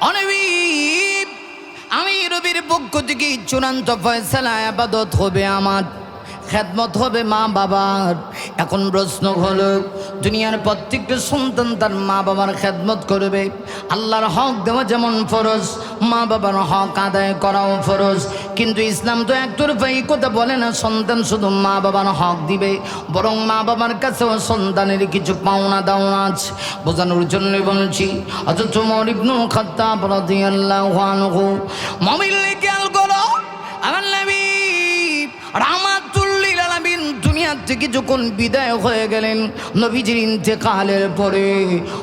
অনবী, আমি রবির পক্ষ থেকে চূড়ান্ত ফয়সালা, ইবাদত হবে আমার, খেদমত হবে মা বাবার। এখন প্রশ্ন হলো, দুনিয়ার প্রত্যেকটা সন্তান তার মা বাবার খেদমত করবে। আল্লাহর হক দেওয়া যেমন ফরজ, মা বাবার হক আদায় করাও ফরজ। কিন্তু ইসলাম তো একতরফা এই কথা বলে না সন্তান শুধু মা বাবার হক দিবে, বরং মা বাবার কাছেও সন্তানের কিছু পাওনা দাওনা আছে। বোঝানোর জন্য বলছি, অথচ ওমর ইবনুল খাত্তাব রাদিয়াল্লাহু আনহু, মুমিনরা খেয়াল করো, আমার নবী রাহমাতুল লিল আলামিন দুনিয়া থেকে যখন বিদায় হয়ে গেলেন, নবীজির ইন্তেকালের পরে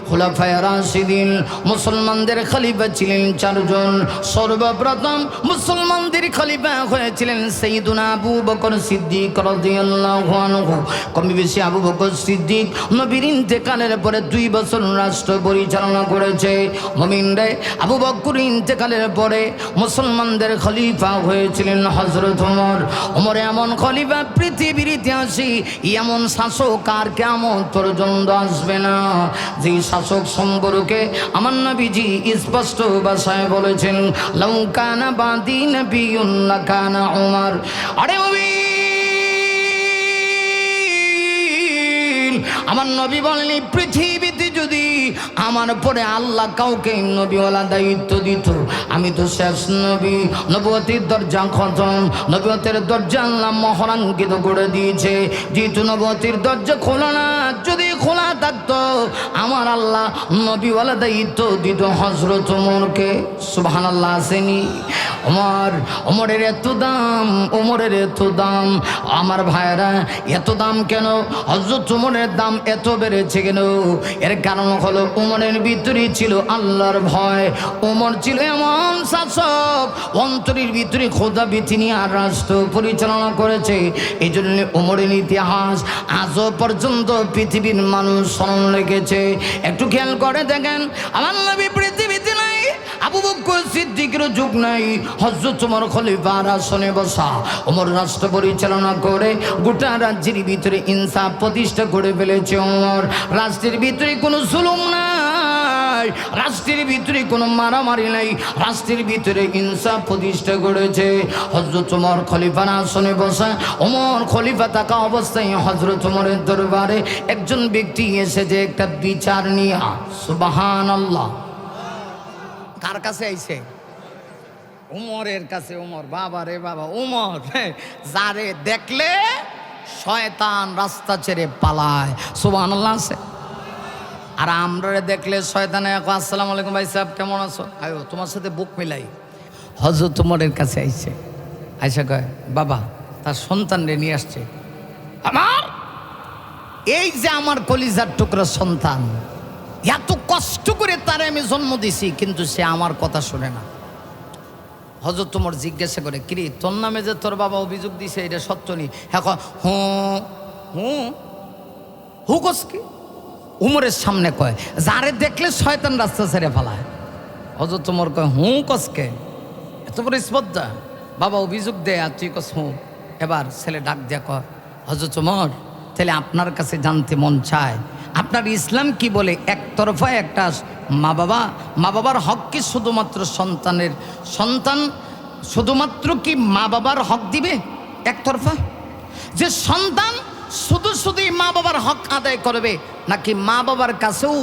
খুলাফায়ে রাশিদিন মুসলমানদের খলিফা ছিলেন চারজন। সর্বপ্রথম মুসলমানদের খলিফা হয়েছিলেন সাইয়্যিদুনা আবু বকর সিদ্দিক রাদিয়াল্লাহু আনহু। কম বেশি আবু বকর সিদ্দিক নবীর ইন্তেকালের পরে 2 বছর রাষ্ট্র পরিচালনা করেছে। মুমিনরা, আবু বকর ইন্তেকালের পরে মুসলমানদের খলিফা হয়েছিলেন হযরত ওমর। ওমর এমন খলিফা পৃথিবীর ইতিহাসে এমন শাসক আর কিয়ামত পর্যন্ত আসবে না, যে শাসক সম্পর্কে আমার নবীজি স্পষ্ট ভাষায় বলেছেন, লাউ কানা বাদি নবিয়্যুন লাকানা ওমর। আরে আমার নবী বলেন, পৃথিবীতে যদি আমার পরে আল্লাহ কাউকে নবীওয়ালা দায়িত্ব দিত, আমি তো শেষ নবী। নবুয়তের দরজা খতম, নবুয়তের দরজা আল্লাহ মহরাঙ্কিত করে দিয়েছে। যেহেতু নবুয়তের দরজা খোলা না, যদি খোলা থাকতো আমার আল্লাহ নবীওয়ালা দায়িত্ব দিত হযরত ওমরকে। সুবহানাল্লাহ আসেনি? ওমরের এত দাম, ওমরের এত দাম। আমার ভাইরা, এত দাম কেন? হযরত ওমরের দাম এত বেড়েছে কেন? এর কারণ হলো ওমরের ভিতরে ছিল আল্লাহর ভয়। ওমর ছিল এমন শাসক, অন্তরের ভিতরে খোদা ভীতি নিয়ে আর রাষ্ট্র পরিচালনা করেছে। এই জন্য ওমরের ইতিহাস আজও পর্যন্ত পৃথিবীর মানুষ স্মরণ রেখেছে। একটু খেয়াল করে দেখেন, আমার নবী পৃথিবীতে নাই, আবু বকর সিদ্দিকের যুগ নাই, হযরত ওমর খলিফার আসনে বসা। ওমর রাষ্ট্র পরিচালনা করে গোটা রাজ্যের ভিতরে ইনসাফ প্রতিষ্ঠা করে ফেলেছে। ওমর রাষ্ট্রের ভিতরে কোনো জুলুম নাই, রাষ্ট্রের ভিতরে কোনো মারামারি নাই, রাষ্ট্রের ভিতরে ইনসাফ প্রতিষ্ঠা করেছে। হযরত ওমর খলিফার আসনে বসা। ওমর খলিফা থাকা অবস্থায় হযরত ওমরের দরবারে একজন ব্যক্তি এসেছে একটা বিচার নিয়ে। সুবহানাল্লাহ। কার কাছে আইছে? ওমরের কাছে। ওমর, বাবা রে বাবা, ওমর যারে দেখলে শয়তান রাস্তা ছেড়ে পালায়। সুবহানাল্লাহ আছে। আর আমরা দেখলে শয়তানে আসসালামু আলাইকুম ভাই সাহেব, কেমন আছো? আয়ো তোমার সাথে বুক মিলাই। হযরত ওমরের কাছে আইছে, আইসা কয়, বাবা তার সন্তানরে নিয়ে আসছে। আমার এই যে আমার কলিজার টুকরা সন্তান, এত কষ্ট করে তারে আমি জন্ম দিছি, কিন্তু সে আমার কথা শুনে না। হযরত ওমর জিজ্ঞাসা করে, কিরে তোর নামে যে তোর বাবা অভিযোগ দিছে এটা সত্য নি? হ্যাঁ। হু কস কি? উমরের সামনে কয়, যারে দেখলে শয়তান রাস্তা ছেড়ে ফেলায়। হযরত ওমর কয়, কসকে? এত বড় স্পর্ধা? বাবা অভিযোগ দেয় আর তুই কস হুঁ। এবার ছেলে ডাক দেয়া কয়, হযরত ওমর, তাহলে আপনার কাছে জানতে মন চায় আপনার ইসলাম কি বলে? একতরফা একটা মা বাবার হক কি শুধুমাত্র সন্তান শুধুমাত্র কি মা বাবার হক দিবে একতরফা? যে সন্তান শুধুই মা বাবার হক আদায় করবে, নাকি মা বাবার কাছেও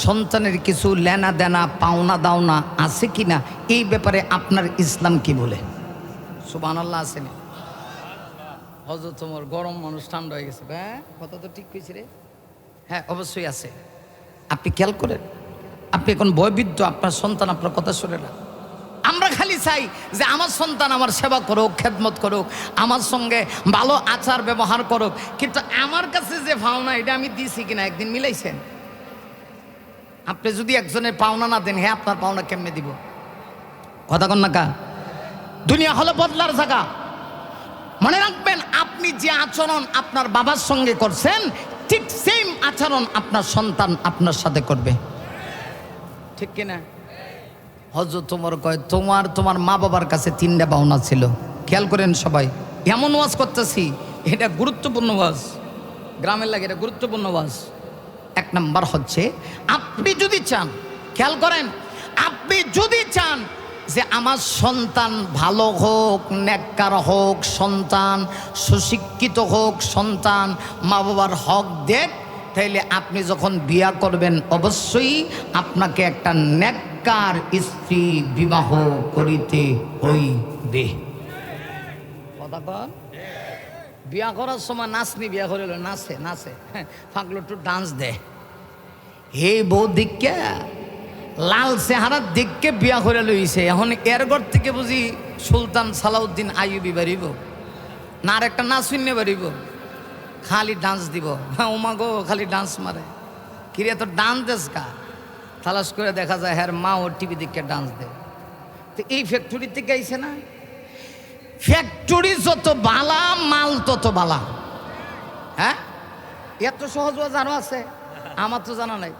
সন্তানের কিছু লেনা দেনা পাওনা দাওনা আছে কিনা, এই ব্যাপারে আপনার ইসলাম কি বলে? সুবহানাল্লাহ আসেনি? হযরত ওমর গরম মানুষ, ঠান্ডা হয়ে গেছে। হ্যাঁ, কথা তো ঠিক কইছি রে। হ্যাঁ অবশ্যই আছে। আপনি খেয়াল করেন, আপনি এখন বয়বৃদ্ধ, আপনার সন্তান আপনার কথা শুনে না। আমরা খালি চাই যে আমার সন্তান আমার সেবা করুক, খেদমত করুক, আমার সঙ্গে ভালো আচার ব্যবহার করুক, কিন্তু আমার কাছে যে পাওনা এটা আমি দিছি কিনা একদিন মিলাইছেন? আপনি যদি একজনের পাওনা না দেন, হ্যাঁ আপনার পাওনা কেমনে দিব? কথা কন না কা? দুনিয়া হলো বদলার জায়গা। মনে রাখবেন, আপনি যে আচরণ আপনার বাবার সঙ্গে করছেন, ঠিক সেম আচরণ আপনার সন্তান আপনার সাথে করবে, ঠিক কিনা? হযরত ওমর কয়, তোমার মা বাবার কাছে 3টা পাওনা ছিল। খেয়াল করেন সবাই, এমন ওয়াজ করতেছি, এটা গুরুত্বপূর্ণ ওয়াজ, গ্রামের লাগে এটা গুরুত্বপূর্ণ ওয়াজ। 1 নাম্বার হচ্ছে, আপনি যদি চান, খেয়াল করেন, আপনি যদি চান যে আমার সন্তান ভালো হোক, নেককার হোক, সন্তান সুশিক্ষিত হোক, সন্তান মা বাবার হক দেখ, তাইলে আপনি যখন বিয়া করবেন অবশ্যই আপনাকে একটা নেককার স্ত্রী বিবাহ করিতে হইবে। কথা কন, বিয়া করার সময় নাচনি বিয়া করে নাচে নাচে ফাঁকলো একটু ডান্স দে, হে বউ দিককে লাল চেহারার দিককে বিয়া করে লইছে। এখন এর ঘর থেকে বুঝি সুলতান সালাউদ্দিন আইয়ুবি বাড়িব না, আর একটা নাচ শুনে বাড়িব, খালি ডান্স দিব। হ্যাঁ ওমা গো খালি ডান্স মারে, কিরে তো ডান্স দেশ কা, তালাশ করে দেখা যায় হ্যার মা ও টিভি দিকে ডান্স দেয়। তো এই ফ্যাক্টরি থেকে আইছে না, ফ্যাক্টরি যত বালা মাল তত বালা। হ্যাঁ এত সহজ বাজ আরও আছে, আমার তো জানা নাই।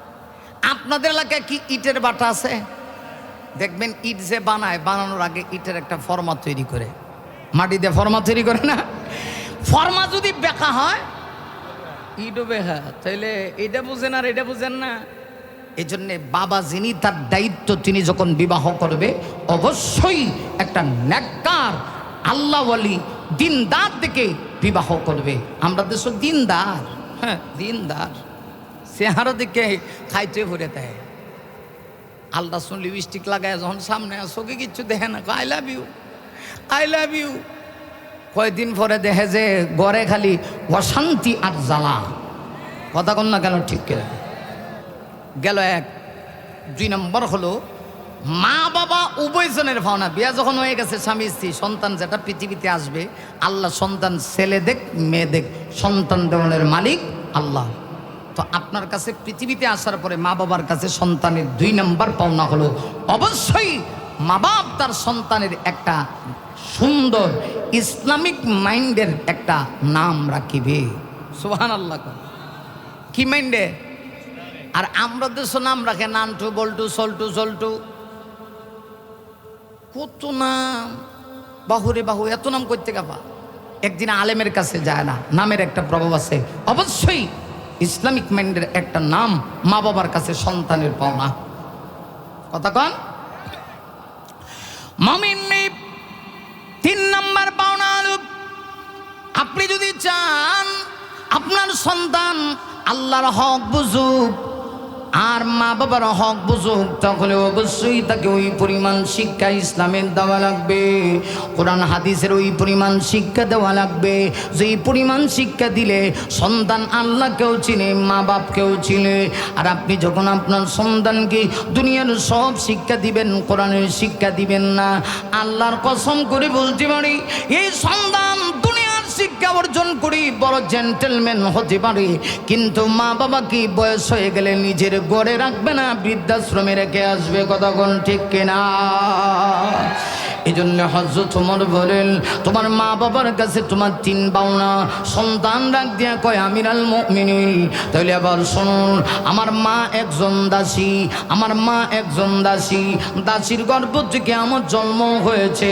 আপনাদের এলাকায় কি ইটের বাটা আছে? দেখবেন ইট যে বানায়, বানানোর আগে ইটের একটা ফর্মা তৈরি করে, মাটি দিয়ে ফর্মা তৈরি করে না, ফর্মা যদি বেকা হয় ইটও বেকা, তাইলে এটা বুঝেন আর এটা বুঝেন না। এই জন্যে বাবা যিনি তার দায়িত্ব, তিনি যখন বিবাহ করবে অবশ্যই একটা নেককার আল্লাহওয়ালি দিনদার থেকে বিবাহ করবে। আমরা দেশ দিনদার, হ্যাঁ দিনদার, চেহারা দিকে খাইতে ভরে দেয়। আল্লাহ শুন লিপস্টিক লাগায় যখন সামনে চোখে কিচ্ছু দেখে না, I love you I love you, কয়েকদিন পরে দেখে যে ঘরে খালি অশান্তি আর জ্বালা। কথা কন না কেন, ঠিক করে গেল এক। 2 নম্বর হলো মা বাবা উভয়জনের ভাবনা। বিয়া যখন হয়ে গেছে স্বামী স্ত্রী, সন্তান যেটা পৃথিবীতে আসবে, আল্লাহ সন্তান ছেলে দেখ মেয়ে দেখ, সন্তান দেওয়ানের মালিক আল্লাহ। তো আপনার কাছে পৃথিবীতে আসার পরে মা বাবার কাছে সন্তানের 2 নম্বর পাওনা হলো অবশ্যই মা বাপ তার সন্তানের একটা সুন্দর ইসলামিক মাইন্ডের একটা নাম রাখিবে। সুবহানাল্লাহ। কি মাইন্ডে? আর আমরা দেশ নাম রাখে নান্টু বল্টু সল্টু সল্টু, কত নাম, বাহুরে বাহু, এত নাম করতে গাবা। একদিন আলেমের কাছে যায় না, নামের একটা প্রভাব আছে। অবশ্যই ইসলামিক মাইন্ডের একটা নাম মা বাবার কাছে সন্তানের পাওনা। কথা কন, মুমিন 3 নম্বর পাওনা। আপনি যদি চান আপনার সন্তান আল্লাহর হক বুঝুক আর মা বাবার হক বুঝুক, তাহলে অবশ্যই তাকে ওই পরিমাণ শিক্ষা ইসলামের দেওয়া লাগবে, কোরআন হাদিসের ওই পরিমাণ শিক্ষা দেওয়া লাগবে, যেই পরিমাণ শিক্ষা দিলে সন্তান আল্লাহকেও চিনে, মা বাপকেও চিনে। আর আপনি যখন আপনার সন্তানকে দুনিয়ার সব শিক্ষা দিবেন, কোরআনের শিক্ষা দিবেন না, আল্লাহর কসম করে বলতে পারি এই সন্তান শিক্ষা অর্জন করি বড় জেন্টেলম্যান হতে পারে, কিন্তু মা বাবা কি বয়স হয়ে গেলে নিজের ঘরে রাখবে না, বৃদ্ধাশ্রমে রেখে আসবে। কথা কোন ঠিক কিনা? এই জন্য হযরত ওমর বলেন, তোমার মা বাবার কাছে তোমার 3 পাওনা। সন্তান ডাক দিয়া কয় আমিরাল মুমিনিন, তাহলে আবার শুনুন, আমার মা একজন দাসী, আমার মা একজন দাসী, দাসীর গর্ভ থেকে আমার জন্ম হয়েছে।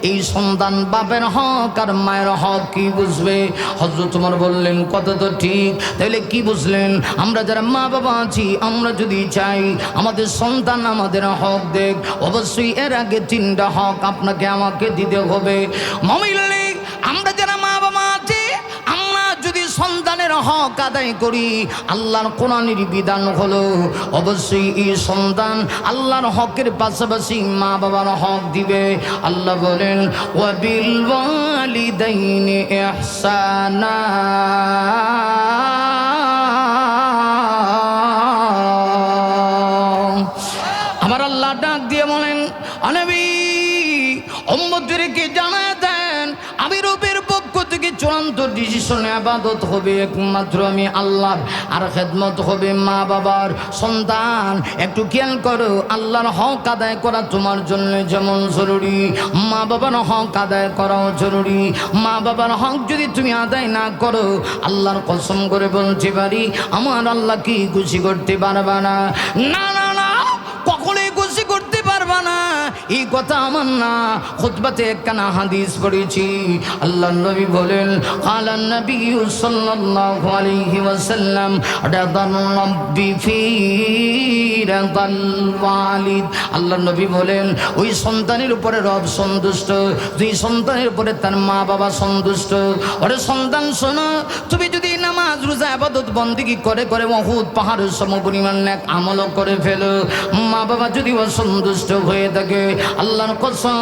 এই সন্তান বাপের হক আর মায়ের হক কি বুঝবে? হযরত ওমর বললেন কথা তো ঠিক, তাহলে কি বুঝলেন? আমরা যারা মা বাবা আছি, আমরা যদি চাই আমাদের সন্তান আমাদের হক দেখ, অবশ্যই এর আগে 3টা হক আপনাকে আমাকে দিতে হবে। মুমিন, আমরা যারা মা বাবা আছি, আমরা যদি সন্তানের হক আদায় করি, আল্লাহর কোরআনের বিধান হলো অবশ্যই এই সন্তান আল্লাহর হকের পাশাপাশি মা বাবার হক দিবে। আল্লাহ বলেন ওয়া বিল ওয়ালিদাইনি ইহসানা, আমার আল্লাহ ডাক দিয়ে বলেন নবী উম্মতদেরকে জানায় দেন, আমি রবের পক্ষ থেকে চূড়ান্ত ডিসিশনে ইবাদত হবে একমাত্র আমি আল্লাহর, আর খেদমত হবে মা বাবার। সন্তান একটু খেয়াল করো, আল্লাহর হক আদায় করা তোমার জন্য যেমন জরুরি, মা বাবার হক আদায় করাও জরুরি। মা বাবার হক যদি তুমি আদায় না করো, আল্লাহর কসম করে বলতে পারি আমার আল্লাহ কি খুশি করতে পারবা না। না না না, কখনোই খুশি করতে পারবা না, এই কথা আমার না। খুতবাতে একখানা হাদিস পড়েছি, আল্লাহর নবী বলেন কালান নবী সাল্লাল্লাহু আলাইহি ওয়াসাল্লাম রাদান রাব্বি ফি রিদাল ওয়ালিদ। আল্লাহর নবী বলেন ওই সন্তানের উপরে রব সন্তুষ্ট, দুই সন্তানের উপরে তার মা বাবা সন্তুষ্ট। ওরে সন্তান শোনো, তুমি যদি নামাজ রোজা ইবাদত বন্দেগী করে করে উহুদ পাহাড়ের সমপরিমাণ নেক আমল করে ফেলো, মা বাবা যদি অসন্তুষ্ট হয়ে থাকে, আল্লাহর কসম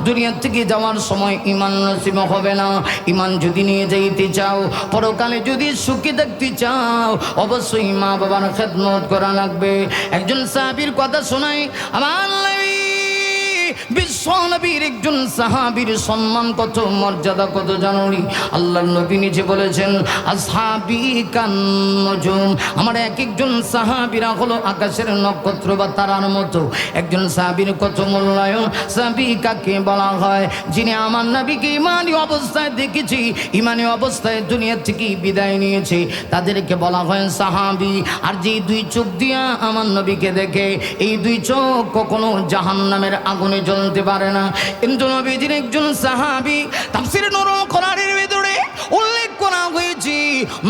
দুনিয়া থেকে যাওয়ার সময় ঈমান নসিব হবে না। ঈমান যদি নিয়ে যাইতে চাও, পরকালে যদি সুখী দেখতে চাও, অবশ্যই মা বাবার খেদমত করা লাগবে। একজন সাহাবীর কথা শোনাই, আমার নবী বিশ্ব নবীর একজন সাহাবীর সম্মান কত, মর্যাদা কত জানুনি। আল্লাহর নবী নিজে বলেছেন আসহাবী কান নুজুম, আমার এক একজন সাহাবীরা হলো আকাশের নক্ষত্র বা তারার মতো। একজন সাহাবীর কত মূল্যায়ন। সাহাবী কাকে বলা হয়? যিনি আমার নবীকে ইমানি অবস্থায় দেখেছি, ইমানি অবস্থায় দুনিয়া থেকে বিদায় নিয়েছে, তাদেরকে বলা হয় সাহাবী। আর যে দুই চোখ দিয়া আমার নবীকে দেখে, এই দুই চোখ কখনো জাহান্নামের আগুনে জ্বলতে পারে না। কিন্তু নবীজির একজন সাহাবী, তাফসীরে নুরুল কোরআনের ভিতরে উল্লেখ করা হয়েছে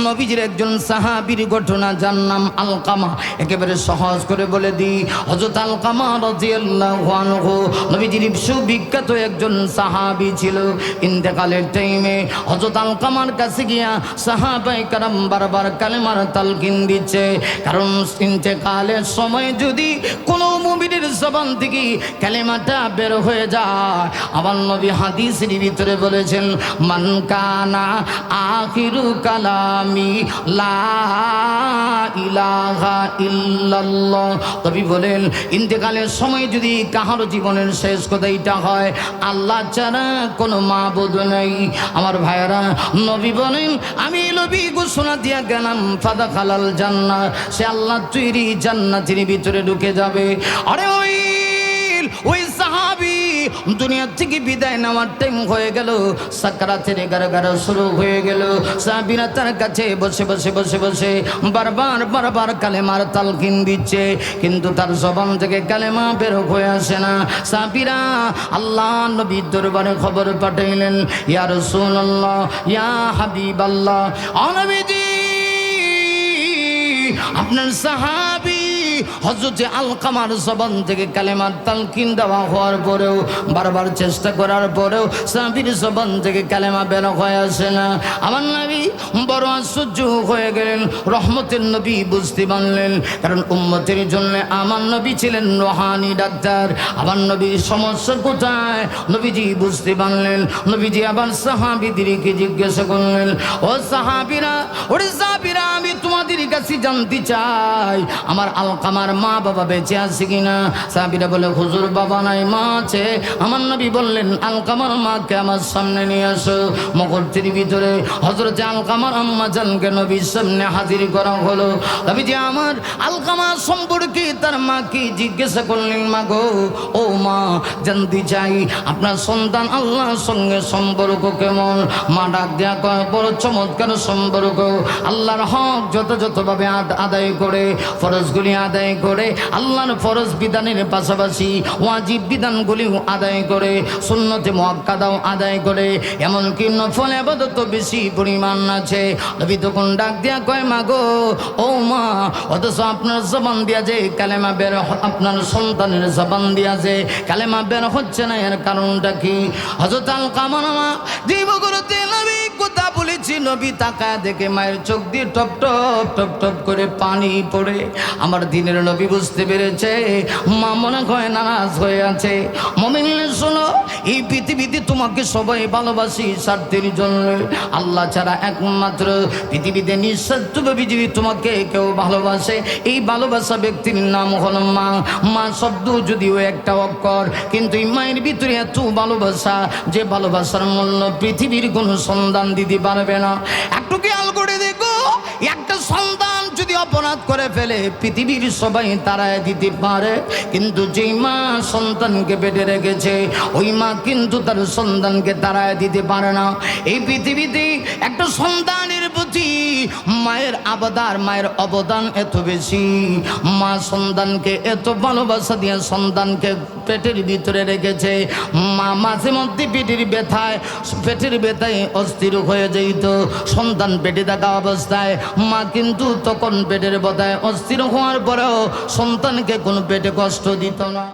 নবীজির একজন সাহাবীর ঘটনা, যার নাম আলকামা। একেবারে সহজ করে বলে দিই, হযরত আলকামা রাদিয়াল্লাহু আনহু নবীজির সুবিখ্যাত একজন সাহাবী ছিল। ইন্তেকালের টাইমে হযরত আলকামার কাছে গিয়া সাহাবায়ে কেরাম বারবার কালেমার তালকিন দিচ্ছে, কারণ ইন্তেকালের সময় যদি কোনো মুমিনের জবান থেকে কালেমাটা বের হয়ে যায়, আমার নবী হাদিসের ভিতরে বলেছেন মান কানা আখিরু কালামি লা ইলাহা ইল্লাল্লাহ। নবী বলেন ইন্তেকালের সময় যদি কাহার জীবনের শেষ কথা এটা হয় আল্লাহ ছাড়া কোনো মাবুদ নেই, আমার ভাইয়েরা নবী বলেন আমি নবী ঘোষণা দিয়া গেলাম ফাদা খালাল জান্নাত, সে আল্লাহ তৈরি জান্নাতের ভিতরে ঢুকে যাবে। আরে ওই সাহাবী দুনিয়া থেকে বিদায় নেওয়ার টাইম হয়ে গেল, সাকরাতের গারগার শুরু হয়ে গেল। সাহাবীরা তার কাছে বসে বসে বসে বসে বারবার বারবার কালেমার তালকিন দিচ্ছে, কিন্তু তার জবান থেকে কালেমা বের হয়ে আসে না। সাহাবীরা আল্লাহ নবীর দরবারে খবর পাঠাইলেন, ইয়া রাসূলুল্লাহ, ইয়া হাবিবাল্লাহ, ও নবীজি আপনার সাহাবী হযরত আলকামার জবান থেকে কালেমার তালকিন দেওয়া হওয়ার পরেও, বারবার চেষ্টা করার পরেও সাহাবীর জবান থেকে কালেমা বের হয়ে আসে না। আমার নবী বড় আশ্চর্য হয়ে গেলেন। রহমতের নবী বুঝতে পারলেন, কারণ উম্মতের জন্য আমার নবী ছিলেন রুহানি ডাক্তার। আমার নবীর সমস্যা কোথায় নবীজি বুঝতে পারলেন। নবীজি আবার সাহাবীদেরকে জিজ্ঞাসা করলেন, ও সাহাবীরা, ওরে সাহাবীরা, আমি তোমাদের কাছে জানতে চাই আমার আলকামার মা বাবা বেঁচে আছে কিনা। সাহাবীরা বলে হুজুর বাবা নাই, মা আছে। আমার নবী বললেন আলকামার মাকে আমার সামনে নিয়ে আসো। মুহূর্তের ভিতরে হযরত আলকামার আম্মা জানকে নবীর সামনে হাজির করা হলো। নবীজি আমার আলকামা সম্পর্কে তার মাকে জিজ্ঞাসা করলেন, মা গো, ও মা, জানতে চাই আপনার সন্তান আল্লাহর সঙ্গে সম্পর্ক কেমন। মা ডাক দেয়া কয় বড় চমৎকার সম্পর্ক, আল্লাহর হক যথাযথভাবে আদায় করে, ফরজগুলি আদায় করে, আল্লাহর ফরজ বিধানের পাশাপাশি ওয়াজিব বিধানগুলিও আদায় করে, সুন্নতে মুআক্কাদাও আদায় করে, এমনকি নফল ইবাদত বেশি পরিমাণ আছে। নবী তখন ডাক দিয়া কয়, মা গো, ও মা, অথচ আপনার জবান দিয়া যে কালেমা বের, আপনার সন্তানের জবান দিয়া যে কালেমা বের হচ্ছে না, এর কারণটা কি? হযরত আলকামা জীবগরতে নবী কথা বলেছি, নবী তাকায় দেখে মায়ের চোখ দিয়ে টপ টপ টপ টপ করে পানি পড়ে। আমার দিনের নবী বুঝতে পেরেছে মা মনে হয় নারাজ হয়ে আছে। মুমিন শোনো, এই পৃথিবীতে তোমাকে সবাই ভালোবাসি স্বার্থের জন্য, আল্লাহ ছাড়া একমাত্র পৃথিবীতে নিঃস্বার্থভাবে যদি তোমাকে কেউ ভালোবাসে, এই ভালোবাসা ব্যক্তির নাম হলো মা। মা শব্দ যদিও একটা অক্ষর, কিন্তু এই মায়ের ভিতরে এত ভালোবাসা, যে ভালোবাসার মূল্য পৃথিবীর কোনো সন্তান দিতে পারবে না। একটু খেয়াল করে দেখো, একটা সন্তান যদি অপরাধ করে ফেলে পৃথিবীর সবাই তারাই দিতে পারে, কিন্তু যেই মা সন্তানকে পেটে রেখেছে ওই মা কিন্তু তার সন্তানকে তারাই দিতে পারে না। এই পৃথিবীতে একটা সন্তানের প্রতি সৃষ্টি মায়ের আবদার, মায়ের অবদান এত বেশি। মা সন্তানকে এত ভালোবাসা দিয়ে সন্তানকে পেটের ভিতরে রেখেছে। মা মাঝে মধ্যে পেটের ব্যথায় অস্থির হয়ে যেত। সন্তান পেটে থাকা অবস্থায় মা কিন্তু তখন পেটের ব্যথায় অস্থির হওয়ার পরেও সন্তানকে কোনো পেটে কষ্ট দিত না।